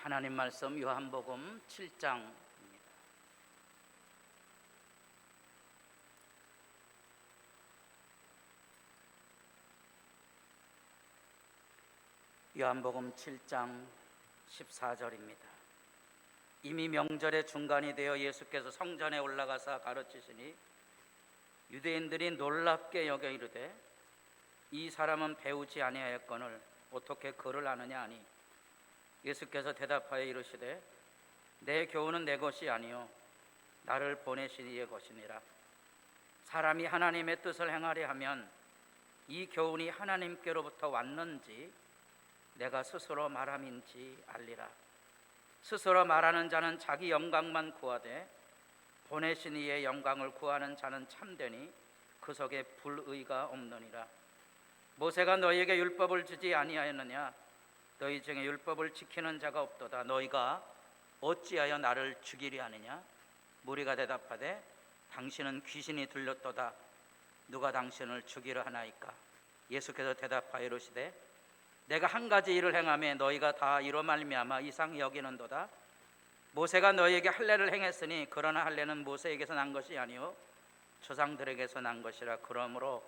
하나님 말씀 요한복음 7장입니다. 요한복음 7장 14절입니다. 이미 명절의 중간이 되어 예수께서 성전에 올라가사 가르치시니 유대인들이 놀랍게 여겨 이르되 이 사람은 배우지 아니하였거늘 어떻게 그를 아느냐 하니 예수께서 대답하여 이르시되 내 교훈은 내 것이 아니요 나를 보내신 이의 것이니라. 사람이 하나님의 뜻을 행하려 하면 이 교훈이 하나님께로부터 왔는지 내가 스스로 말함인지 알리라. 스스로 말하는 자는 자기 영광만 구하되 보내신 이의 영광을 구하는 자는 참되니 그 속에 불의가 없느니라. 모세가 너희에게 율법을 주지 아니하였느냐? 너희 중에 율법을 지키는 자가 없도다. 너희가 어찌하여 나를 죽이려 하느냐? 무리가 대답하되 당신은 귀신이 들렸도다. 누가 당신을 죽이려 하나이까? 예수께서 대답하여 이르시되 내가 한 가지 일을 행하며 너희가 다 이로 말미암아 이상 여기는도다. 모세가 너희에게 할례를 행했으니 그러나 할례는 모세에게서 난 것이 아니요 조상들에게서 난 것이라. 그러므로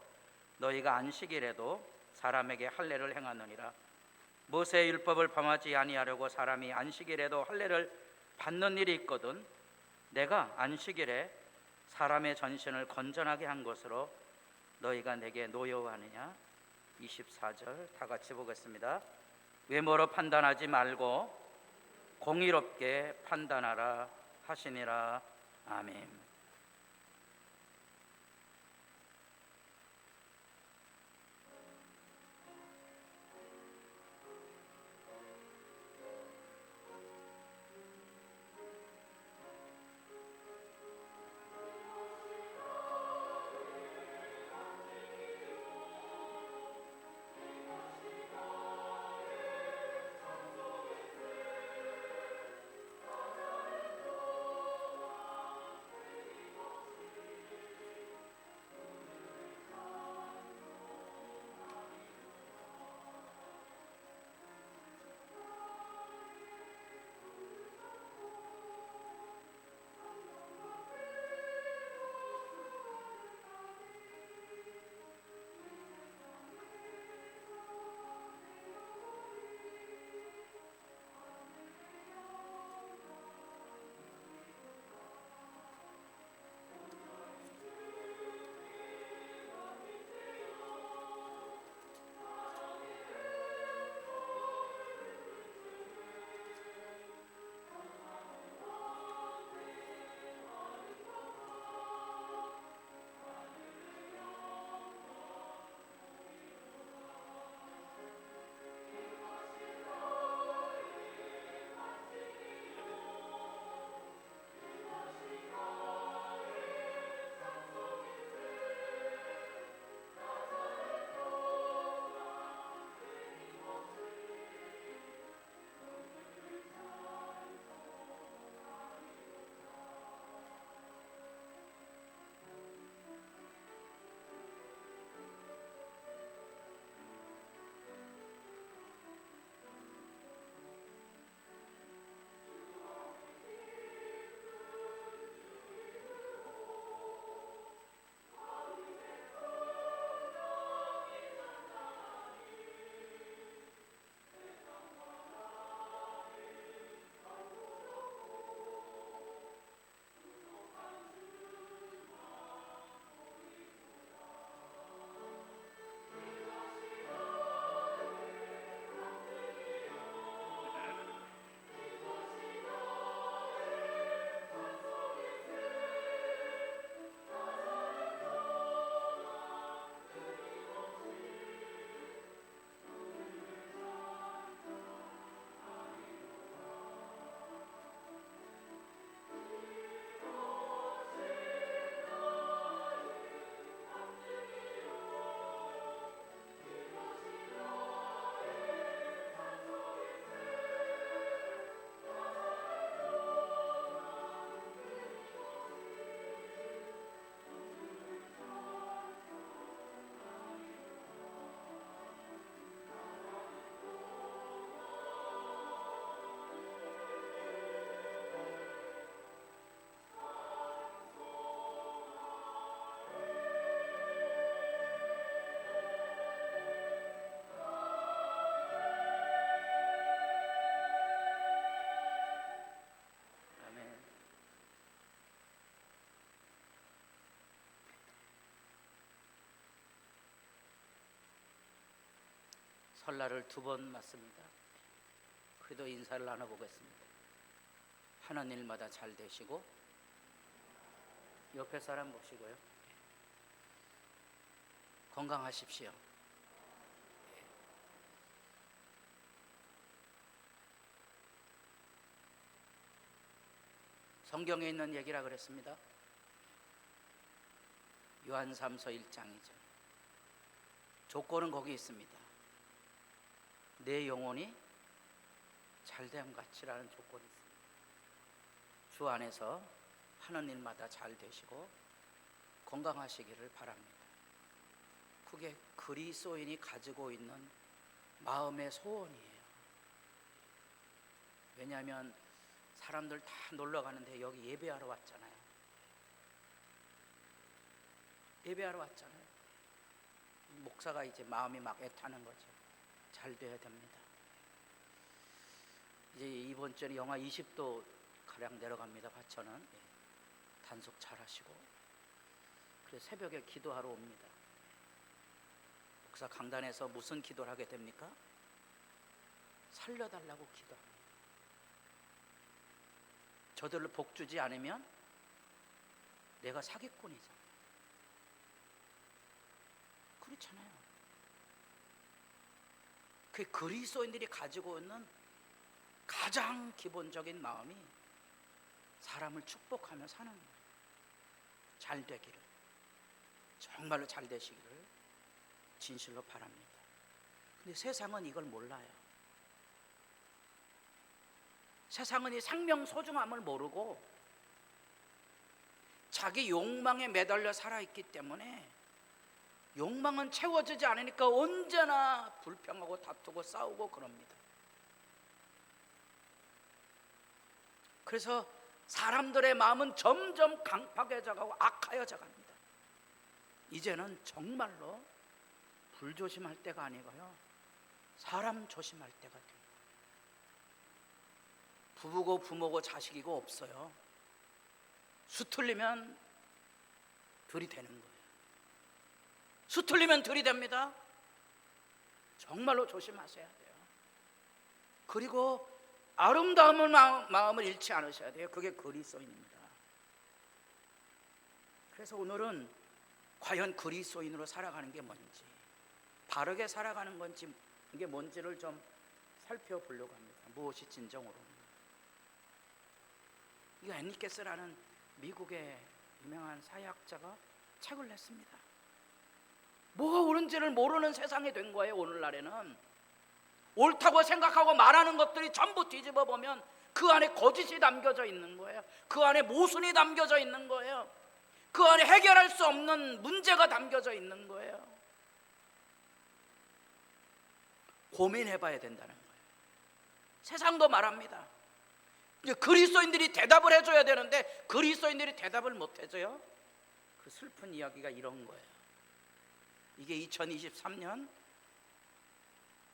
너희가 안식일에도 사람에게 할례를 행하느니라. 모세의 율법을 범하지 아니하려고 사람이 안식일에도 할례를 받는 일이 있거든 내가 안식일에 사람의 전신을 건전하게 한 것으로 너희가 내게 노여워하느냐? 24절 다 같이 보겠습니다. 외모로 판단하지 말고 공의롭게 판단하라 하시니라. 아멘. 설날을 2번 맞습니다. 그래도 인사를 나눠보겠습니다. 하는 일마다 잘 되시고, 옆에 사람 보시고요, 건강하십시오. 성경에 있는 얘기라 그랬습니다. 요한 3서 1장이죠. 조건은 거기 있습니다. 내 영혼이 잘됨 같이라는 조건이 있습니다. 주 안에서 하는 일마다 잘 되시고 건강하시기를 바랍니다. 그게 그리스도인이 가지고 있는 마음의 소원이에요. 왜냐하면 사람들 다 놀러 가는데 여기 예배하러 왔잖아요. 예배하러 왔잖아요. 목사가 이제 마음이 막 애타는 거죠. 잘 돼야 됩니다. 이제 이번 주에 영하 20도 가량 내려갑니다. 과천은. 단속 잘 하시고, 그래서 새벽에 기도하러 옵니다. 목사 강단에서 무슨 기도를 하게 됩니까? 살려달라고 기도합니다. 저들을 복 주지 않으면 내가 사기꾼이잖아요. 그렇잖아요. 그 그리스도인들이 가지고 있는 가장 기본적인 마음이 사람을 축복하며 사는 거예요. 잘 되기를, 정말로 잘 되시기를 진실로 바랍니다. 근데 세상은 이걸 몰라요. 세상은 이 생명 소중함을 모르고 자기 욕망에 매달려 살아있기 때문에 욕망은 채워지지 않으니까 언제나 불평하고 다투고 싸우고 그럽니다. 그래서 사람들의 마음은 점점 강팍해져 가고 악하여져 갑니다. 이제는 정말로 불조심할 때가 아니고요, 사람 조심할 때가 됩니다. 부부고 부모고 자식이고 없어요. 수틀리면 들이대는 거예요. 수틀리면 들이댑니다. 정말로 조심하셔야 돼요. 그리고 아름다운 마음을 잃지 않으셔야 돼요. 그게 그리스도인입니다. 그래서 오늘은 과연 그리스도인으로 살아가는 게 뭔지, 바르게 살아가는 건지, 이게 뭔지를 좀 살펴보려고 합니다. 무엇이 진정으로. 이 앤리케스라는 미국의 유명한 사회학자가 책을 냈습니다. 뭐가 옳은지를 모르는 세상이 된 거예요. 오늘날에는 옳다고 생각하고 말하는 것들이 전부 뒤집어 보면 그 안에 거짓이 담겨져 있는 거예요. 그 안에 모순이 담겨져 있는 거예요. 그 안에 해결할 수 없는 문제가 담겨져 있는 거예요. 고민해 봐야 된다는 거예요. 세상도 말합니다. 그리스도인들이 대답을 해줘야 되는데 그리스도인들이 대답을 못 해줘요. 그 슬픈 이야기가 이런 거예요. 이게 2023년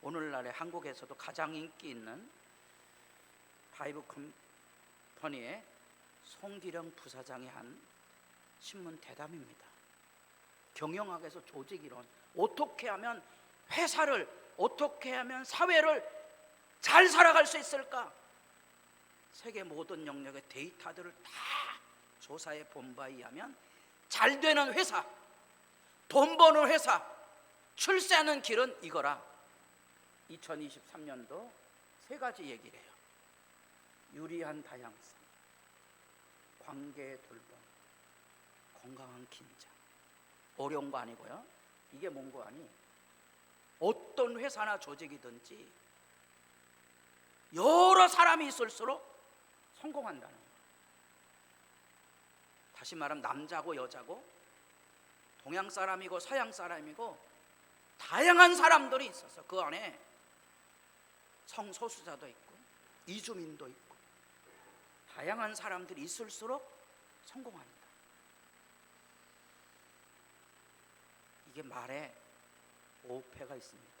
오늘날에 한국에서도 가장 인기 있는 바이브 컴퍼니의 송기령 부사장이 한 신문 대담입니다. 경영학에서 조직이론, 어떻게 하면 회사를, 어떻게 하면 사회를 잘 살아갈 수 있을까? 세계 모든 영역의 데이터들을 다 조사해 본 바에 의하면 잘 되는 회사, 돈 버는 회사, 출세하는 길은 이거라. 2023년도 3가지 얘기를 해요. 유리한 다양성, 관계의 돌봄, 건강한 긴장. 어려운 거 아니고요. 이게 뭔고 아니? 어떤 회사나 조직이든지 여러 사람이 있을수록 성공한다는 거예요. 다시 말하면 남자고 여자고 동양 사람이고 서양 사람이고 다양한 사람들이 있어서 그 안에 성소수자도 있고 이주민도 있고 다양한 사람들이 있을수록 성공합니다. 이게 말에 오패가 있습니다.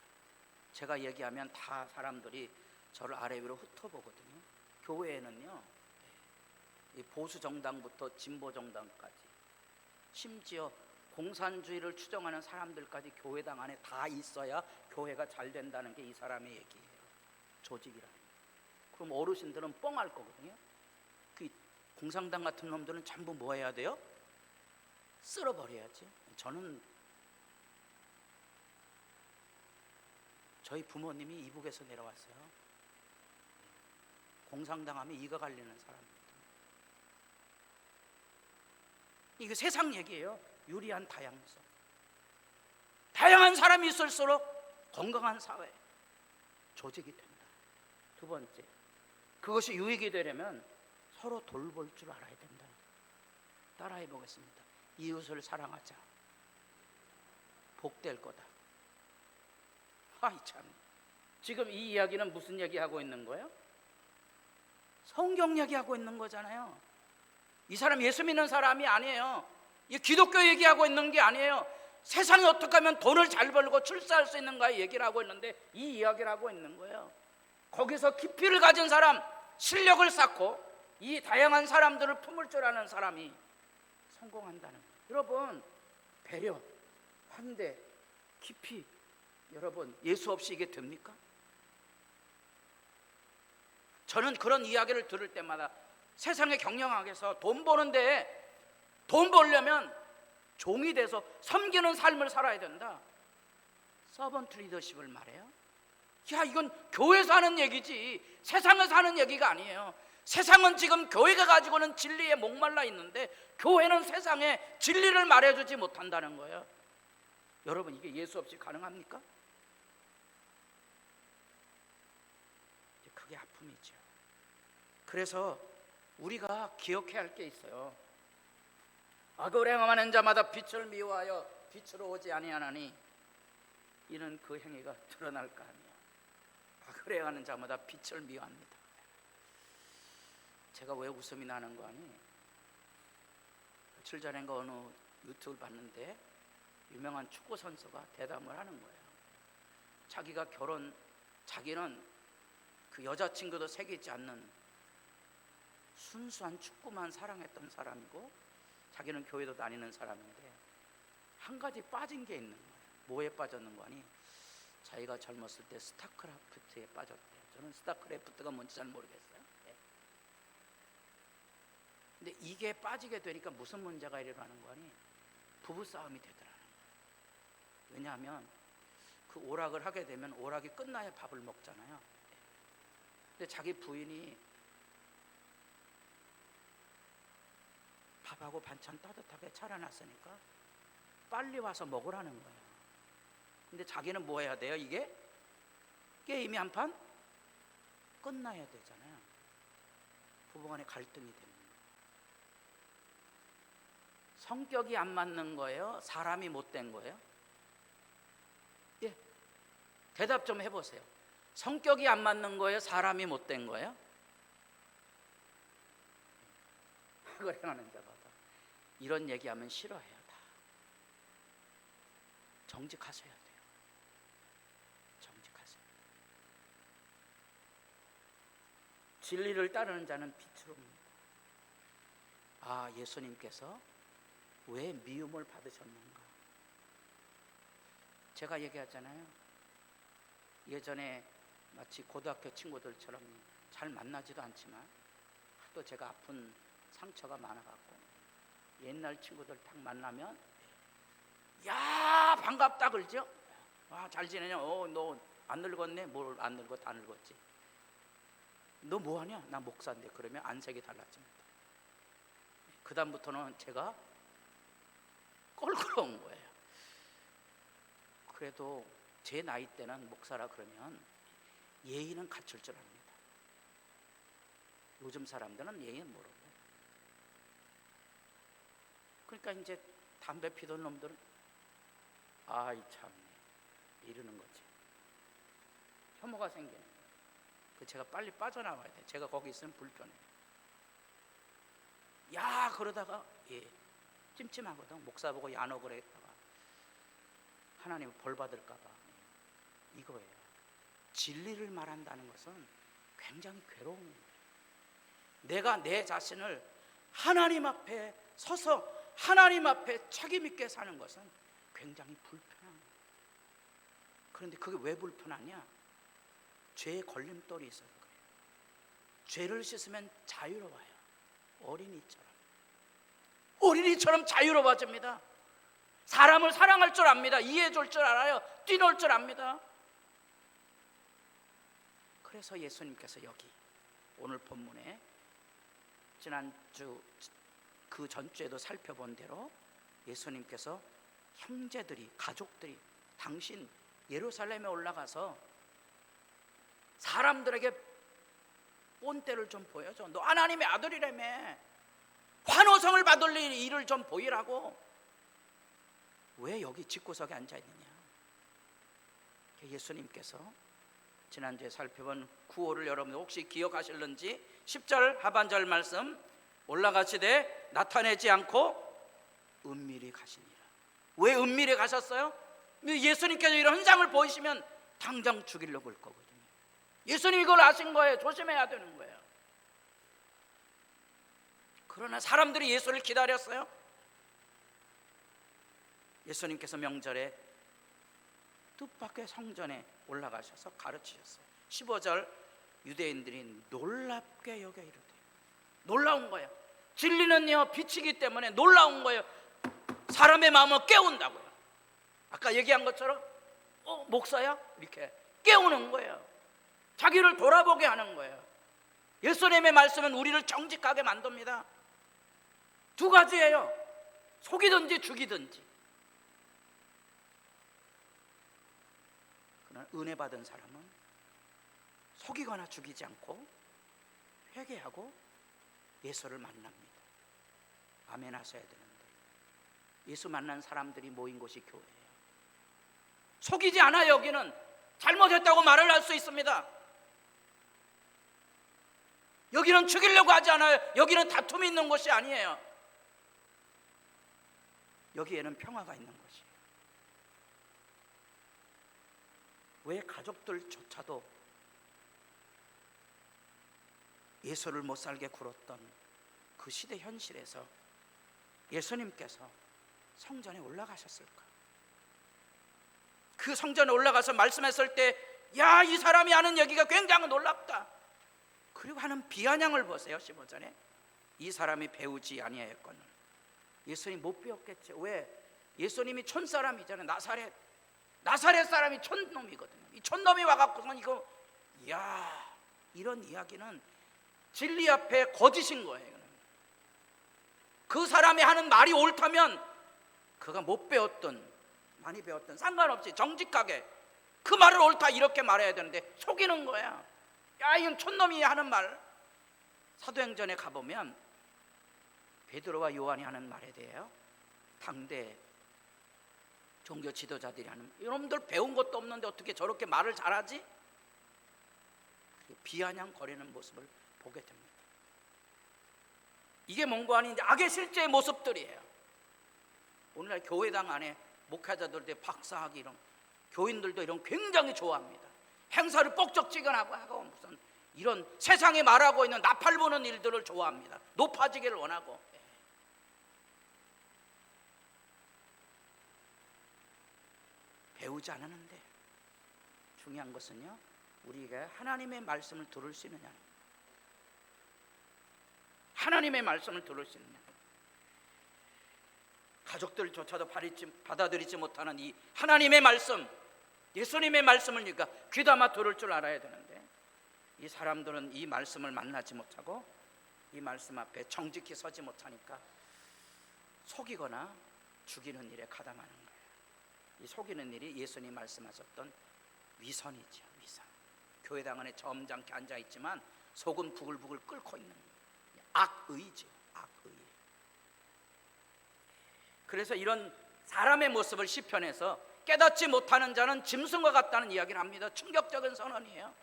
제가 얘기하면 다 사람들이 저를 아래 위로 흩어보거든요. 교회에는요, 이 보수 정당부터 진보 정당까지 심지어 공산주의를 추정하는 사람들까지 교회당 안에 다 있어야 교회가 잘 된다는 게 이 사람의 얘기예요. 조직이라는 게. 그럼 어르신들은 뻥할 거거든요. 그 공산당 같은 놈들은 전부 뭐 해야 돼요? 쓸어버려야지. 저는 저희 부모님이 이북에서 내려왔어요. 공산당하면 이가 갈리는 사람입니다. 이게 세상 얘기예요. 유리한 다양성. 다양한 사람이 있을수록 건강한 사회, 조직이 된다. 두 번째, 그것이 유익이 되려면 서로 돌볼 줄 알아야 된다. 따라해 보겠습니다. 이웃을 사랑하자. 복될 거다. 아이 참, 지금 이 이야기는 무슨 얘기하고 있는 거예요? 성경 얘기하고 있는 거잖아요. 이 사람 예수 믿는 사람이 아니에요. 이 기독교 얘기하고 있는 게 아니에요. 세상에 어떻게 하면 돈을 잘 벌고 출세할 수 있는가 얘기를 하고 있는데 이 이야기를 하고 있는 거예요. 거기서 깊이를 가진 사람, 실력을 쌓고 이 다양한 사람들을 품을 줄 아는 사람이 성공한다는 거예요. 여러분, 배려, 환대, 깊이, 여러분 예수 없이 이게 됩니까? 저는 그런 이야기를 들을 때마다 세상의 경영학에서 돈 버는데 돈 벌려면 종이 돼서 섬기는 삶을 살아야 된다. 서번트 리더십을 말해요. 야, 이건 교회에서 하는 얘기지 세상에서 하는 얘기가 아니에요. 세상은 지금 교회가 가지고는 진리에 목말라 있는데 교회는 세상에 진리를 말해주지 못한다는 거예요. 여러분, 이게 예수 없이 가능합니까? 그게 아픔이죠. 그래서 우리가 기억해야 할 게 있어요. 악을 행하는 자마다 빛을 미워하여 빛으로 오지 아니하나니 이는 그 행위가 드러날 거 아니에요. 악을 행하는 자마다 빛을 미워합니다. 제가 왜 웃음이 나는 거 아니? 며칠 전인가 어느 유튜브를 봤는데 유명한 축구 선수가 대담을 하는 거예요. 자기는 그 여자친구도 사귀지 않는 순수한 축구만 사랑했던 사람이고 자기는 교회도 다니는 사람인데 한 가지 빠진 게 있는 거예요. 뭐에 빠졌는 거니? 자기가 젊었을 때 스타크래프트에 빠졌대요. 저는 스타크래프트가 뭔지 잘 모르겠어요. 근데 이게 빠지게 되니까 무슨 문제가 일어나는 거니? 부부싸움이 되더라는 거예요. 왜냐하면 그 오락을 하게 되면 오락이 끝나야 밥을 먹잖아요. 근데 자기 부인이 밥하고 반찬 따뜻하게 차려놨으니까 빨리 와서 먹으라는 거예요. 근데 자기는 뭐 해야 돼요? 이게 게임이 한 판 끝나야 되잖아요. 부부간에 갈등이 됩니다. 성격이 안 맞는 거예요? 사람이 못된 거예요? 예, 대답 좀 해보세요. 성격이 안 맞는 거예요? 사람이 못된 거예요? 악을 행하는 자마다 이런 얘기하면 싫어해요. 다 정직하셔야 돼요. 정직하세요. 진리를 따르는 자는 빛으로 옵니다. 아, 예수님께서 왜 미움을 받으셨는가? 제가 얘기하잖아요. 예전에 마치 고등학교 친구들처럼 잘 만나지도 않지만 또 제가 아픈 상처가 많아갖고 옛날 친구들 딱 만나면 야 반갑다 그러죠. 아, 잘 지내냐? 너 안 늙었네? 뭘 안 늙어? 다 늙었지. 너 뭐하냐? 나 목사인데. 그러면 안색이 달라집니다. 그 다음부터는 제가 껄끄러운 거예요. 그래도 제 나이 때는 목사라 그러면 예의는 갖출 줄 압니다. 요즘 사람들은 예의는 모르고. 그러니까 이제 담배 피던 놈들은 아이 참네 이러는 거지. 혐오가 생기는 거예요. 그 제가 빨리 빠져나와야 돼. 제가 거기 있으면 불편해. 야 그러다가 찜찜하거든. 목사 보고 야노그래 했다가 하나님 벌 받을까 봐. 이거예요. 진리를 말한다는 것은 굉장히 괴로운 거예요. 내가 내 자신을 하나님 앞에 서서 하나님 앞에 책임 있게 사는 것은 굉장히 불편한 거예요. 그런데 그게 왜 불편하냐? 죄의 걸림돌이 있어서 그래요. 죄를 씻으면 자유로워요. 어린이처럼 자유로워집니다. 사람을 사랑할 줄 압니다. 이해해 줄 줄 알아요. 뛰놀 줄 압니다. 그래서 예수님께서 여기 오늘 본문에 지난주 그 전주에도 살펴본 대로 예수님께서 형제들이, 가족들이 당신 예루살렘에 올라가서 사람들에게 본때를 좀 보여줘. 너 하나님의 아들이라며. 환호성을 받을 일을 좀 보이라고. 왜 여기 집구석에 앉아있느냐? 예수님께서 지난주에 살펴본 구호를 여러분 혹시 기억하실는지 10절 하반절 말씀 올라가시되 나타내지 않고 은밀히 가시니라. 왜 은밀히 가셨어요? 예수님께서 이런 현상을 보이시면 당장 죽이려고 할 거거든요. 예수님이 이걸 아신 거예요. 조심해야 되는 거예요. 그러나 사람들이 예수를 기다렸어요. 예수님께서 명절에 뜻밖의 성전에 올라가셔서 가르치셨어요. 15절 유대인들이 놀랍게 여겨 이르되, 놀라운 거예요. 진리는요 빛이기 때문에 놀라운 거예요. 사람의 마음을 깨운다고요. 아까 얘기한 것처럼 목사야? 이렇게 깨우는 거예요. 자기를 돌아보게 하는 거예요. 예수님의 말씀은 우리를 정직하게 만듭니다. 두 가지예요. 속이든지 죽이든지. 그러나 은혜 받은 사람은 속이거나 죽이지 않고 회개하고 예수를 만납니다. 아멘 하셔야 되는데 예수 만난 사람들이 모인 곳이 교회예요. 속이지 않아요. 여기는 잘못했다고 말을 할 수 있습니다. 여기는 죽이려고 하지 않아요. 여기는 다툼이 있는 곳이 아니에요. 여기에는 평화가 있는 것이에요. 왜 가족들조차도 예수를 못 살게 굴었던 그 시대 현실에서 예수님께서 성전에 올라가셨을까? 그 성전에 올라가서 말씀했을 때 야, 이 사람이 하는 얘기가 굉장히 놀랍다. 그리고 하는 비아냥을 보세요. 15절에 이 사람이 배우지 아니하였거늘. 예수님 못 배웠겠죠. 왜? 예수님이 촌사람이잖아요. 나사렛 사람이 촌놈이거든요. 이 촌놈이 와갖고선 이거, 이야, 이런 이야기는 진리 앞에 거짓인 거예요. 그 사람이 하는 말이 옳다면 그가 못 배웠든 많이 배웠든 상관없이 정직하게 그 말을 옳다 이렇게 말해야 되는데 속이는 거야. 야, 이건 촌놈이 하는 말. 사도행전에 가보면 베드로와 요한이 하는 말에 대해요 당대 종교 지도자들이 하는, 이놈들 배운 것도 없는데 어떻게 저렇게 말을 잘하지? 비아냥거리는 모습을 보게 됩니다. 이게 뭔가 아닌데 악의 실제의 모습들이에요. 오늘날 교회당 안에 목회자들도 박사학위 이런 교인들도 이런 굉장히 좋아합니다. 행사를 뻑적지근하고 하고 무슨 이런 세상에 말하고 있는 나팔 부는 일들을 좋아합니다. 높아지기를 원하고. 배우지 않았는데 중요한 것은요 우리가 하나님의 말씀을 들을 수 있느냐, 하나님의 말씀을 들을 수 있느냐. 가족들조차도 받아들이지 못하는 이 하나님의 말씀, 예수님의 말씀을 그러니까 귀담아 들을 줄 알아야 되는데 이 사람들은 이 말씀을 만나지 못하고 이 말씀 앞에 정직히 서지 못하니까 속이거나 죽이는 일에 가담하는 거예요. 이 속이는 일이 예수님이 말씀하셨던 위선이죠. 위선. 교회당 안에 점잖게 앉아있지만 속은 부글부글 끓고 있는 악의죠. 악의. 그래서 이런 사람의 모습을 시편에서 깨닫지 못하는 자는 짐승과 같다는 이야기를 합니다. 충격적인 선언이에요.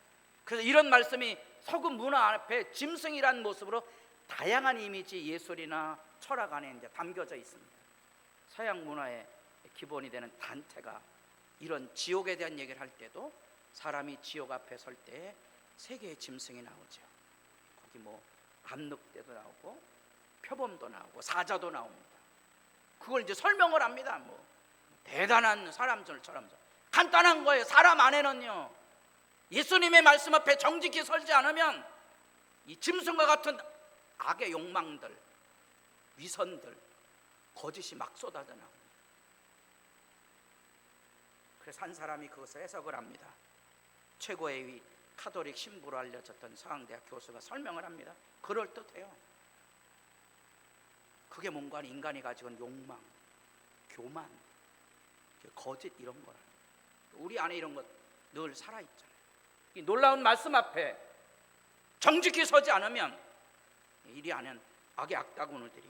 그래서 이런 말씀이 서구 문화 앞에 짐승이란 모습으로 다양한 이미지 예술이나 철학 안에 이제 담겨져 있습니다. 서양 문화의 기본이 되는 단테가 이런 지옥에 대한 얘기를 할 때도 사람이 지옥 앞에 설 때 세 개의 짐승이 나오죠. 거기 뭐 암늑대도 나오고 표범도 나오고 사자도 나옵니다. 그걸 이제 설명을 합니다. 뭐 대단한 사람들처럼 간단한 거예요. 사람 안에는요, 예수님의 말씀 앞에 정직히 설지 않으면 이 짐승과 같은 악의 욕망들, 위선들, 거짓이 막 쏟아져 나옵니다. 그래서 한 사람이 그것을 해석을 합니다. 최고의 카톨릭 신부로 알려졌던 서강대학 교수가 설명을 합니다. 그럴듯해요. 그게 뭔가 인간이 가지고 있는 욕망, 교만, 거짓 이런 거라. 우리 안에 이런 것 늘 살아있잖아요. 이 놀라운 말씀 앞에 정직히 서지 않으면 이리 안엔 악의 악다구니들이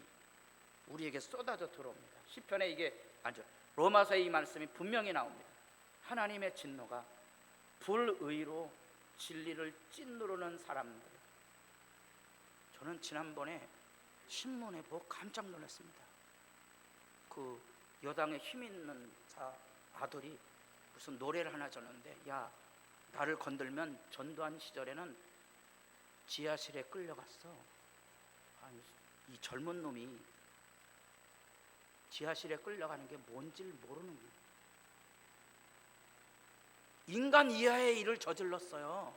우리에게 쏟아져 들어옵니다. 시편에 이게 아니죠. 로마서의 이 말씀이 분명히 나옵니다. 하나님의 진노가 불의로 진리를 찐누르는 사람들. 저는 지난번에 신문에 보고 깜짝 놀랐습니다. 그 여당의 힘 있는 아들이 무슨 노래를 하나 졌는데, 야, 나를 건들면 전두환 시절에는 지하실에 끌려갔어. 아니, 이 젊은 놈이 지하실에 끌려가는 게 뭔지를 모르는 거예요. 인간 이하의 일을 저질렀어요.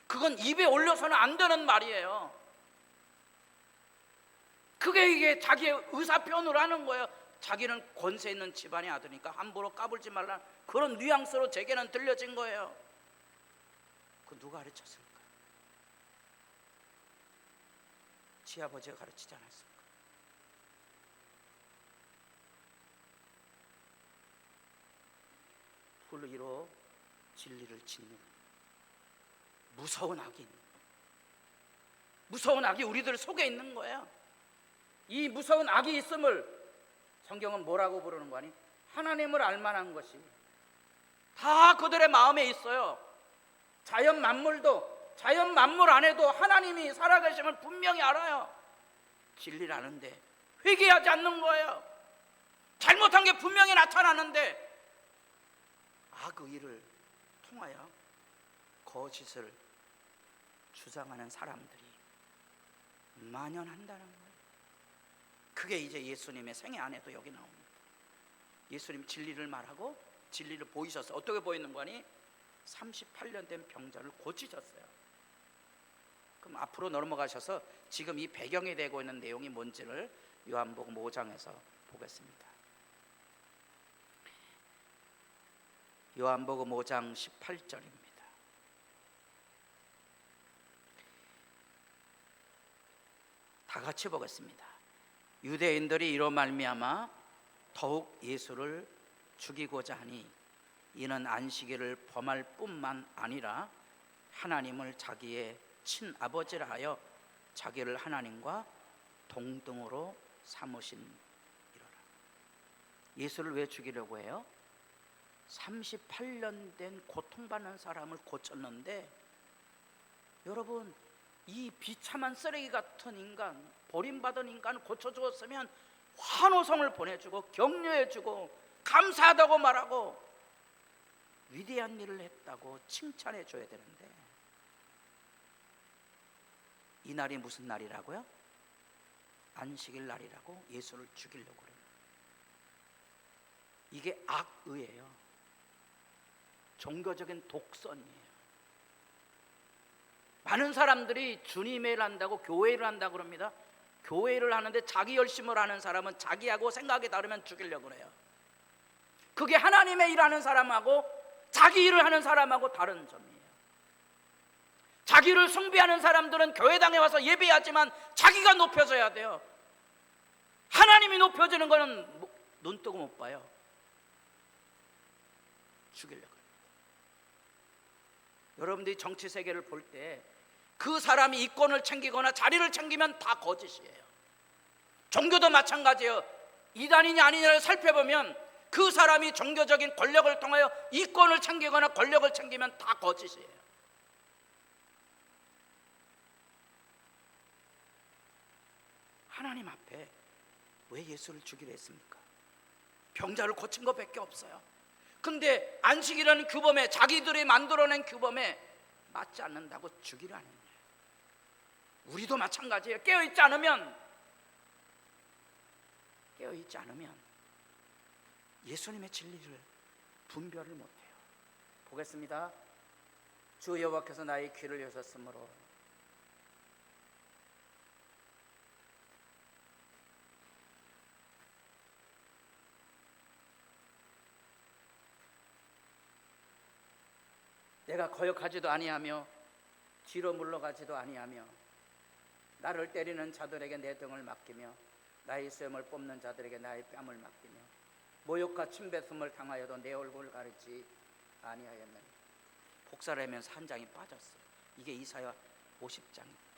그건 입에 올려서는 안 되는 말이에요. 그게 이게 자기의 의사표현으로 하는 거예요. 자기는 권세 있는 집안의 아들이니까 함부로 까불지 말라, 그런 뉘앙스로 제게는 들려진 거예요. 그 누가 가르쳤습니까? 지아버지가 가르치지 않았습니까? 불의로 진리를 짓는 무서운 악인, 무서운 악이 우리들 속에 있는 거예요. 이 무서운 악이 있음을 성경은 뭐라고 부르는 거 아니? 하나님을 알만한 것이 다 그들의 마음에 있어요. 자연 만물도, 자연 만물 안에도 하나님이 살아계심을 분명히 알아요. 진리를 아는데 회개하지 않는 거예요. 잘못한 게 분명히 나타나는데 악의 일을 통하여 거짓을 주장하는 사람들이 만연한다는 거예요. 그게 이제 예수님의 생애 안에도 여기 나옵니다. 예수님 진리를 말하고 진리를 보이셨어요. 어떻게 보이는 거니? 38년 된 병자를 고치셨어요. 그럼 앞으로 넘어가셔서 지금 이 배경이 되고 있는 내용이 뭔지를 요한복음 5장에서 보겠습니다. 요한복음 5장 18절입니다. 다 같이 보겠습니다. 유대인들이 이로 말미암아 더욱 예수를 죽이고자 하니 이는 안식일을 범할 뿐만 아니라 하나님을 자기의 친아버지라 하여 자기를 하나님과 동등으로 삼으신 이로라. 예수를 왜 죽이려고 해요? 38년 된 고통받는 사람을 고쳤는데, 여러분, 이 비참한 쓰레기 같은 인간, 버림받은 인간을 고쳐주었으면 환호성을 보내주고 격려해주고 감사하다고 말하고 위대한 일을 했다고 칭찬해줘야 되는데, 이 날이 무슨 날이라고요? 안식일 날이라고 예수를 죽이려고 그래요. 이게 악의예요. 종교적인 독선이에요. 많은 사람들이 주님의 일을 한다고 교회를 한다고 그럽니다. 교회를 하는데 자기 열심을 하는 사람은 자기하고 생각이 다르면 죽이려고 그래요. 그게 하나님의 일하는 사람하고 자기 일을 하는 사람하고 다른 점이에요. 자기를 숭배하는 사람들은 교회당에 와서 예배하지만 자기가 높여져야 돼요. 하나님이 높여지는 거는 눈 뜨고 못 봐요. 죽이려고 합니다. 여러분들이 정치 세계를 볼 때 그 사람이 이권을 챙기거나 자리를 챙기면 다 거짓이에요. 종교도 마찬가지예요. 이단이냐 아니냐를 살펴보면 그 사람이 종교적인 권력을 통하여 이권을 챙기거나 권력을 챙기면 다 거짓이에요. 하나님 앞에 왜 예수를 죽이려 했습니까? 병자를 고친 것밖에 없어요. 근데 안식이라는 규범에, 자기들이 만들어낸 규범에 맞지 않는다고 죽이려 하는 거예요. 우리도 마찬가지예요. 깨어있지 않으면 깨어있지 않으면 예수님의 진리를 분별을 못해요. 보겠습니다. 주 여호와께서 나의 귀를 여셨으므로 내가 거역하지도 아니하며 뒤로 물러가지도 아니하며 나를 때리는 자들에게 내 등을 맡기며 나의 수염을 뽑는 자들에게 나의 뺨을 맡기며 모욕과 침뱉음을 당하여도 내 얼굴을 가리지 아니하였느니. 복사를 하면서 한 장이 빠졌어요. 이게 이사야 50장입니다.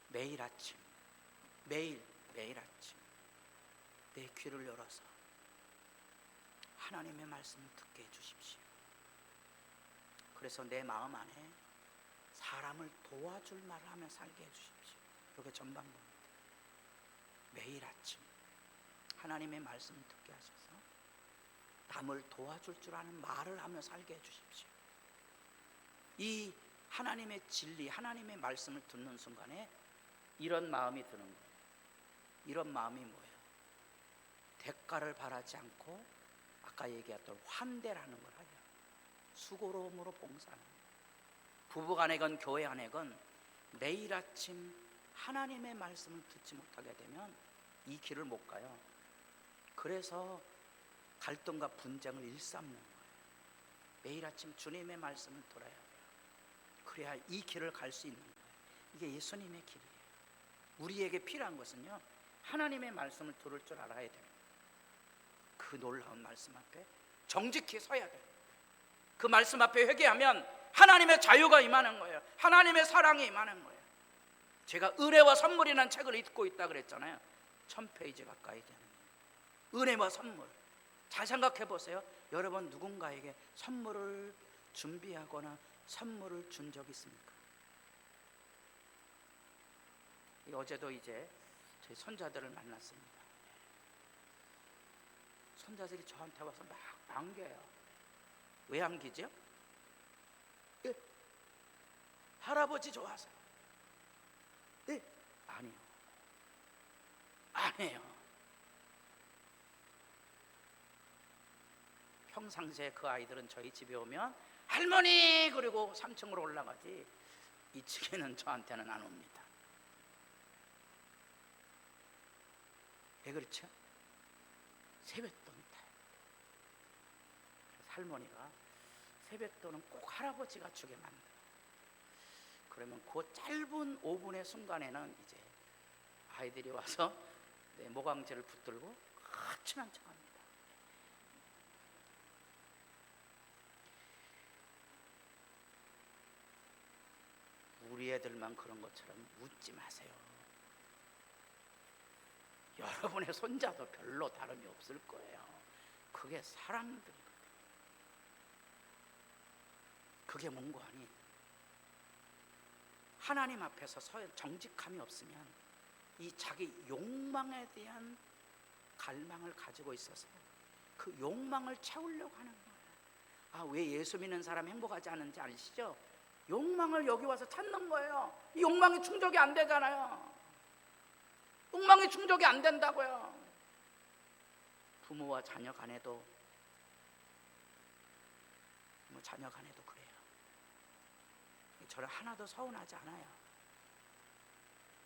매일 아침 매일 아침 내 귀를 열어서 하나님의 말씀을 듣게 해주십시오. 그래서 내 마음 안에 사람을 도와줄 말을 하며 살게 해주십시오. 이게 전방법입니다. 매일 아침 하나님의 말씀을 듣게 하셔서 남을 도와줄 줄 아는 말을 하며 살게 해주십시오. 이 하나님의 진리, 하나님의 말씀을 듣는 순간에 이런 마음이 드는 거예요. 이런 마음이 뭐예요? 대가를 바라지 않고 아까 얘기했던 환대라는 걸 하죠. 수고로움으로 봉사하는 거예요. 부부간에건 교회 안에건 매일 아침 하나님의 말씀을 듣지 못하게 되면 이 길을 못 가요. 그래서 갈등과 분쟁을 일삼는 거예요. 매일 아침 주님의 말씀을 들어야 돼요. 그래야 이 길을 갈 수 있는 거예요. 이게 예수님의 길이에요. 우리에게 필요한 것은요, 하나님의 말씀을 들을 줄 알아야 돼요. 그 놀라운 말씀 앞에 정직히 서야 돼요. 그 말씀 앞에 회개하면 하나님의 자유가 임하는 거예요. 하나님의 사랑이 임하는 거예요. 제가 은혜와 선물이라는 책을 읽고 있다 그랬잖아요. 1000페이지 가까이 되는 은혜와 선물. 잘 생각해 보세요. 여러분 누군가에게 선물을 준비하거나 선물을 준 적 있습니까? 어제도 이제 저희 손자들을 만났습니다. 손자들이 저한테 와서 막 안겨요. 왜 안기죠? 예. 할아버지 좋아서. 예. 아니요. 아니에요. 평상시에 그 아이들은 저희 집에 오면 할머니 그리고 3층으로 올라가지 2층에는 저한테는 안 옵니다. 왜 그렇죠? 세뱃돈 타요. 할머니가 세뱃돈은 꼭 할아버지가 주게 만들어요. 그러면 그 짧은 5분의 순간에는 이제 아이들이 와서 내 모강제를 붙들고 친한 척합니다. 우리 애들만 그런 것처럼 웃지 마세요. 여러분의 손자도 별로 다름이 없을 거예요. 그게 사람들이거든요. 그게 뭔고 하니 하나님 앞에서 정직함이 없으면 이 자기 욕망에 대한 갈망을 가지고 있어서 그 욕망을 채우려고 하는 거예요. 아, 왜 예수 믿는 사람 행복하지 않은지 아시죠? 욕망을 여기 와서 찾는 거예요. 이 욕망이 충족이 안 되잖아요. 욕망이 충족이 안 된다고요. 부모와 자녀 간에도 자녀 간에도 그래요. 저는 하나도 서운하지 않아요.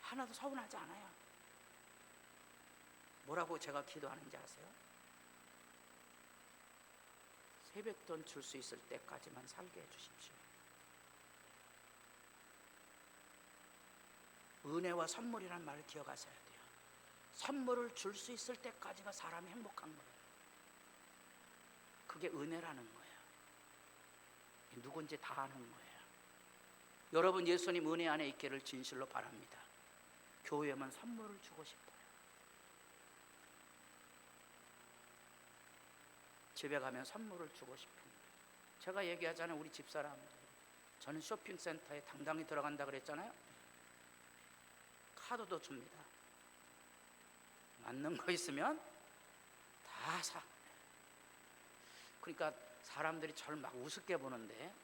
하나도 서운하지 않아요. 뭐라고 제가 기도하는지 아세요? 세뱃돈 줄 수 있을 때까지만 살게 해주십시오. 은혜와 선물이라는 말을 기억하셔야 돼요. 선물을 줄 수 있을 때까지가 사람이 행복한 거예요. 그게 은혜라는 거예요. 누군지 다 아는 거예요. 여러분 예수님 은혜 안에 있기를 진실로 바랍니다. 교회만 선물을 주고 싶어요. 집에 가면 선물을 주고 싶습니다. 제가 얘기하잖아요. 우리 집사람들, 저는 쇼핑센터에 당당히 들어간다 그랬잖아요. 카드도 줍니다. 맞는 거 있으면 다 사. 그러니까 사람들이 저를 막 우습게 보는데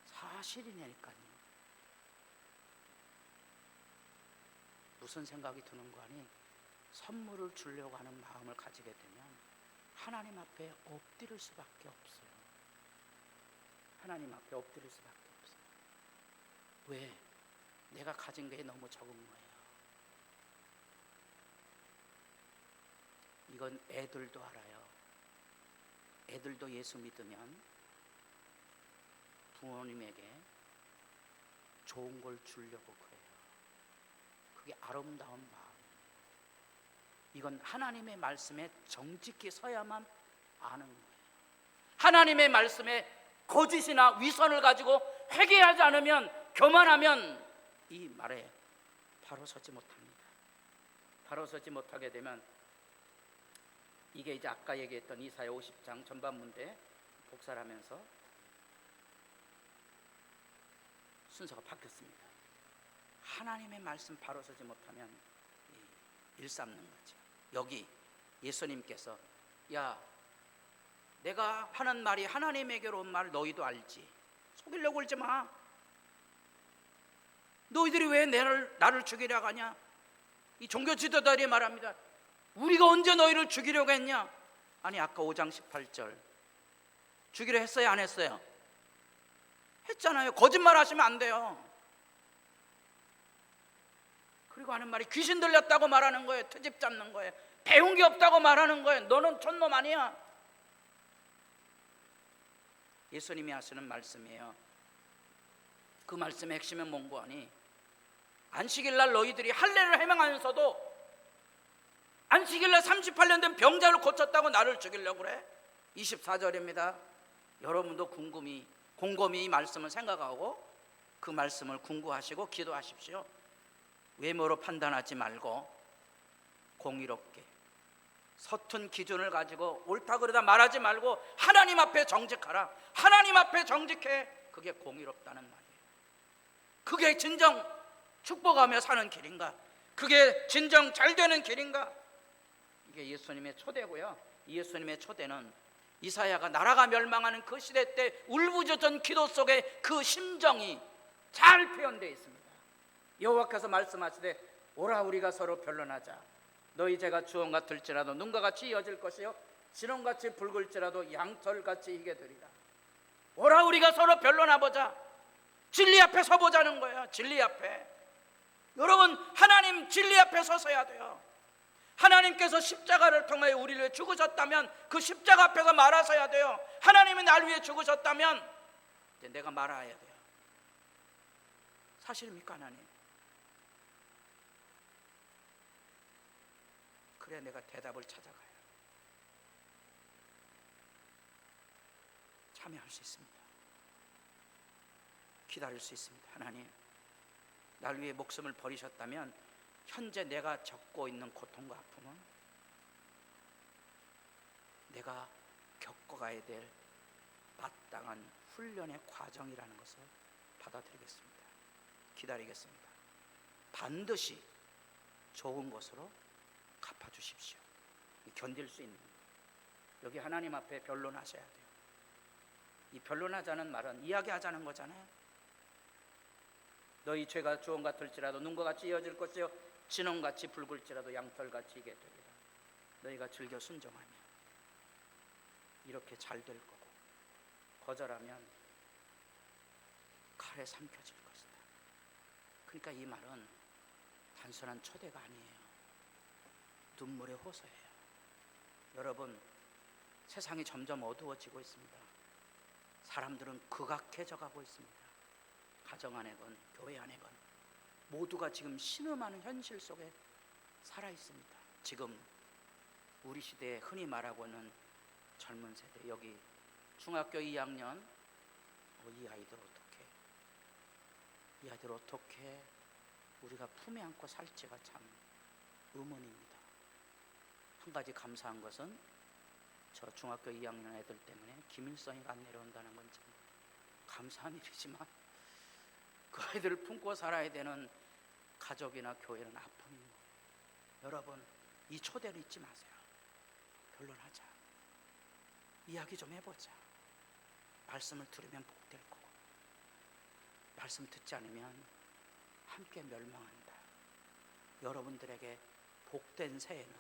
사실이니까요. 무슨 생각이 드는 거 아니? 선물을 주려고 하는 마음을 가지게 되면 하나님 앞에 엎드릴 수밖에 없어요. 하나님 앞에 엎드릴 수밖에 없어요. 왜? 내가 가진 게 너무 적은 거예요. 이건 애들도 알아요. 애들도 예수 믿으면 부모님에게 좋은 걸 주려고 그래요. 그게 아름다운 마음이에요. 이건 하나님의 말씀에 정직히 서야만 아는 거예요. 하나님의 말씀에 거짓이나 위선을 가지고 회개하지 않으면, 교만하면 이 말에 바로 서지 못합니다. 바로 서지 못하게 되면 이게 이제 아까 얘기했던 이사야 50장 전반문대 복사를 하면서 순서가 바뀌었습니다. 하나님의 말씀 바로 서지 못하면 일삼는 거죠. 여기 예수님께서 야, 내가 하는 말이 하나님에게로 온 말 너희도 알지. 속이려고 그러지 마. 너희들이 왜 나를 죽이려고 하냐? 이 종교 지도자들이 말합니다. 우리가 언제 너희를 죽이려고 했냐? 아니, 아까 5장 18절 죽이려 했어요, 안 했어요? 했잖아요. 거짓말 하시면 안 돼요. 그리고 하는 말이 귀신 들렸다고 말하는 거예요. 트집 잡는 거예요. 배운 게 없다고 말하는 거예요. 너는 촌놈 아니야. 예수님이 하시는 말씀이에요. 그 말씀의 핵심은 뭔고 하니, 안식일날 너희들이 할례를 행하면서도 안식일날 38년 된 병자를 고쳤다고 나를 죽이려고 그래? 24절입니다. 여러분도 곰곰이 이 말씀을 생각하고 그 말씀을 궁구하시고 기도하십시오. 외모로 판단하지 말고 공의롭게 서툰 기준을 가지고 옳다 그러다 말하지 말고 하나님 앞에 정직하라. 하나님 앞에 정직해. 그게 공의롭다는 말이에요. 그게 진정 축복하며 사는 길인가? 그게 진정 잘 되는 길인가? 이게 예수님의 초대고요. 예수님의 초대는 이사야가 나라가 멸망하는 그 시대 때 울부짖던 기도 속에 그 심정이 잘 표현되어 있습니다. 여호와께서 말씀하시되 오라 우리가 서로 변론하자. 너희 죄가 주홍 같을지라도 눈과 같이 이어질 것이요 진홍같이 붉을지라도 양털같이 희게 되리라. 오라 우리가 서로 변론해보자. 진리 앞에 서보자는 거예요. 진리 앞에. 여러분, 하나님 진리 앞에 서서야 돼요. 하나님께서 십자가를 통해 우리를 위해 죽으셨다면 그 십자가 앞에서 말하셔야 돼요. 하나님이 날 위해 죽으셨다면 이제 내가 말아야 돼요. 사실입니까 하나님? 그래 내가 대답을 찾아가요. 참여할 수 있습니다. 기다릴 수 있습니다. 하나님, 날 위해 목숨을 버리셨다면 현재 내가 겪고 있는 고통과 아픔은 내가 겪어가야 될 마땅한 훈련의 과정이라는 것을 받아들이겠습니다. 기다리겠습니다. 반드시 좋은 것으로 갚아주십시오. 견딜 수 있는, 여기 하나님 앞에 변론하셔야 돼요. 이 변론하자는 말은 이야기하자는 거잖아요. 너희 죄가 주홍 같을지라도 눈과 같이 이어질 것이요 진홍같이 붉을지라도 양털같이 이게 되리라. 너희가 즐겨 순종하면 이렇게 잘 될 거고, 거절하면 칼에 삼켜질 것이다. 그러니까 이 말은 단순한 초대가 아니에요. 눈물의 호소예요. 여러분, 세상이 점점 어두워지고 있습니다. 사람들은 극악해져 가고 있습니다. 가정 안에건 교회 안에건 모두가 지금 신음하는 현실 속에 살아 있습니다. 지금 우리 시대에 흔히 말하고는 젊은 세대, 여기 중학교 2학년 이 아이들 어떻게 우리가 품에 안고 살지가 참 의문입니다. 한 가지 감사한 것은 저 중학교 2학년 애들 때문에 김일성이가 안 내려온다는 건 참 감사한 일이지만 그 아이들을 품고 살아야 되는 가족이나 교회는 아픔입니다. 여러분, 이 초대를 잊지 마세요. 변론하자. 이야기 좀 해보자. 말씀을 들으면 복될 거고, 말씀 듣지 않으면 함께 멸망한다. 여러분들에게 복된 새해는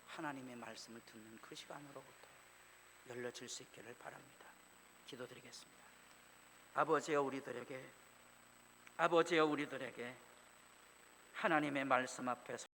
하나님의 말씀을 듣는 그 시간으로부터 열려질 수 있기를 바랍니다. 기도드리겠습니다. 아버지여 우리들에게 하나님의 말씀 앞에